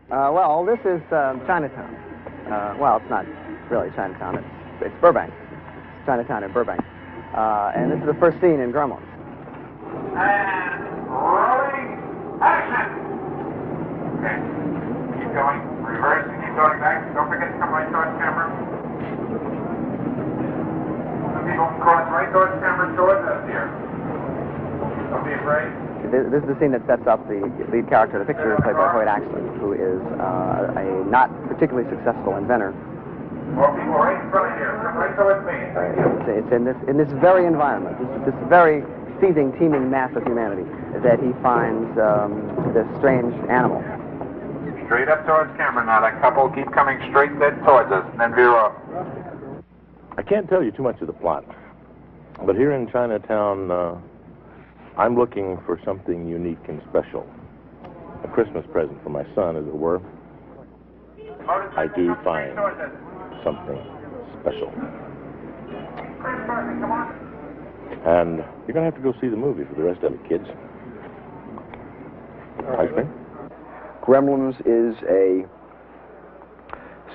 Well, this is Chinatown. Well, it's not really Chinatown. It's Burbank. It's Chinatown in Burbank. And this is the first scene in Gremlins. And rolling action. Okay. Keep going. Reverse. Keep going back. Don't forget to come right towards camera. Some people cross right towards camera towards us here. Don't be afraid. This is the scene that sets up the lead character of the picture, played by Hoyt Axton, who is a not particularly successful inventor. More people right in front of here. Come right towards me. It's in this very environment, this very seething, teeming mass of humanity, that he finds this strange animal. Straight up towards camera now. That couple keep coming straight dead towards us, and then veer off. I can't tell you too much of the plot, but here in Chinatown, I'm looking for something unique and special. A Christmas present for my son, as it were. I do find something special. And you're going to have to go see the movie for the rest of it, kids. Ice cream? Gremlins is a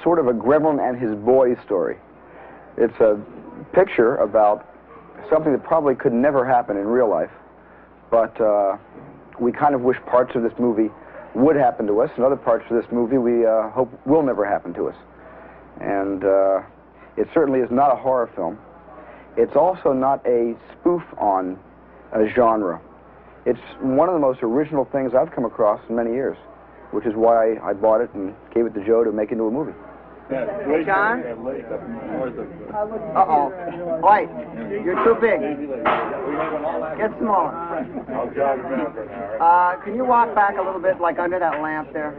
sort of a gremlin and his boys story. It's a picture about something that probably could never happen in real life, but we kind of wish parts of this movie would happen to us, and other parts of this movie we hope will never happen to us. And it certainly is not a horror film. It's also not a spoof on a genre. It's one of the most original things I've come across in many years, which is why I bought it and gave it to Joe to make into a movie. Hey, John? Uh-oh. White, you're too big. Get smaller. Can you walk back a little bit, like under that lamp there?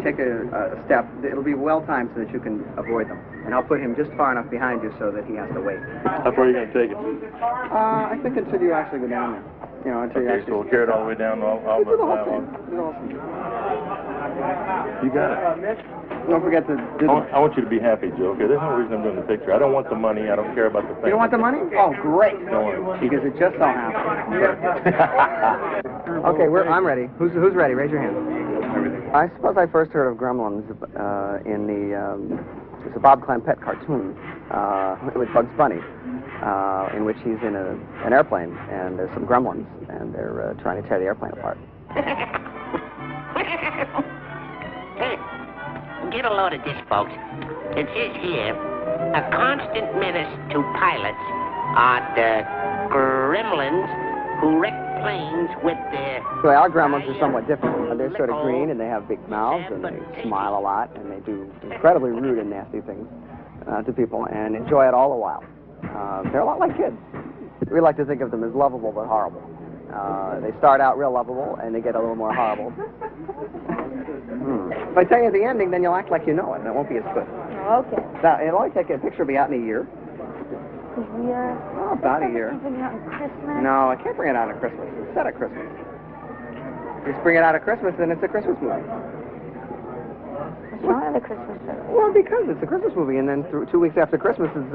Take a step. It'll be well-timed so that you can avoid them. And I'll put him just far enough behind you so that he has to wait. How far are you going to take it? I think until you actually go down there. You know, until you actually... So we'll carry it all the way down. I'll do the whole thing. Do the whole thing. You got it. Don't forget to do I want you to be happy, Joe. Okay, there's no reason I'm doing the picture. I don't want the money. I don't care about the thing. You don't want the money? Oh, great. Don't worry. Because it just so happens. Okay, I'm ready. Who's ready? Raise your hand. I suppose I first heard of Gremlins it's a Bob Clampett cartoon with Bugs Bunny, in which he's in an airplane, and there's some gremlins, and they're trying to tear the airplane apart. Get a load of this, folks. It says here, a constant menace to pilots are the gremlins who wreck planes with their... So our gremlins are somewhat different. They're sort of green, and they have big mouths, and they smile a lot, and they do incredibly rude and nasty things to people, and enjoy it all the while. They're a lot like kids. We like to think of them as lovable but horrible. They start out real lovable, and they get a little more horrible. If I tell you the ending, then you'll act like you know it, and it won't be as good. Okay. Now, it'll only take a picture will be out in a year. A year? Oh, about a year. Bring it out on Christmas? No, I can't bring it out at Christmas. It's set at Christmas. Just bring it out at Christmas, then it's a Christmas movie. What's wrong with the Christmas movie? Well, because it's a Christmas movie, and then 2 weeks after Christmas, it's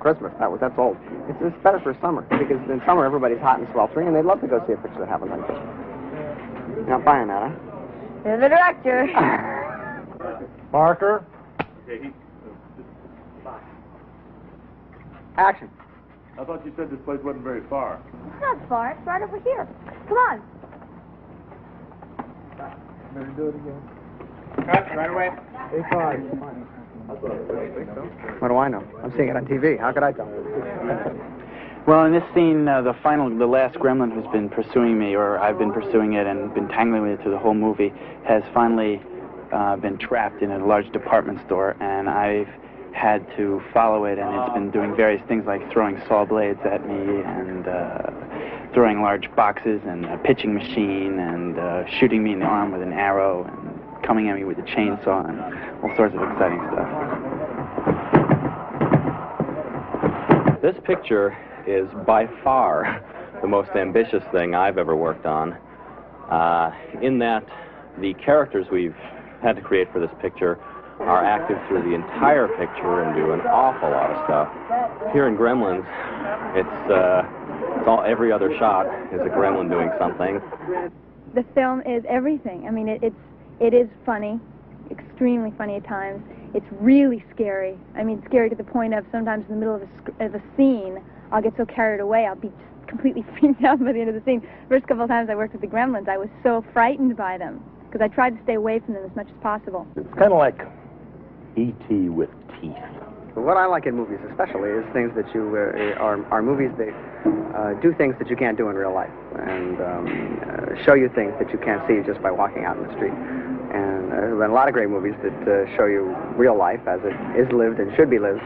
Christmas. That's old. It's better for summer, because in summer everybody's hot and sweltering, and they'd love to go see a picture that happens on Christmas. You're not buying that, huh? You're the director. Parker? Action. I thought you said this place wasn't very far. It's not far. It's right over here. Come on. Better do it again. Cut, right away. What do I know? I'm seeing it on TV. How could I tell? Well, in this scene, the last gremlin who's been pursuing me, or I've been pursuing it and been tangling with it through the whole movie, has finally been trapped in a large department store, and I've had to follow it, and it's been doing various things like throwing saw blades at me, and throwing large boxes, and a pitching machine, and shooting me in the arm with an arrow, and coming at me with a chainsaw, and all sorts of exciting stuff. This picture is by far the most ambitious thing I've ever worked on, in that the characters we've had to create for this picture are active through the entire picture and do an awful lot of stuff. Here in Gremlins, it's all every other shot is a gremlin doing something. the film is everything. I mean, it is funny, extremely funny at times. It's really scary. I mean, scary to the point of sometimes in the middle of a scene, I'll get so carried away, I'll be just completely freaked out by the end of the scene. First couple of times I worked with the Gremlins, I was so frightened by them because I tried to stay away from them as much as possible. It's kind of like E.T. with teeth. What I like in movies especially is things that you are movies that do things that you can't do in real life and show you things that you can't see just by walking out in the street. And there have been a lot of great movies that show you real life as it is lived and should be lived.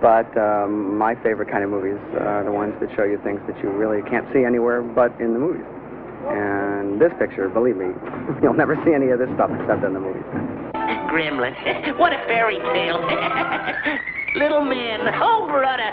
But my favorite kind of movies are the ones that show you things that you really can't see anywhere but in the movies. And this picture, believe me, you'll never see any of this stuff except in the movies. Gremlins. What a fairy tale. Little man. Oh, brother.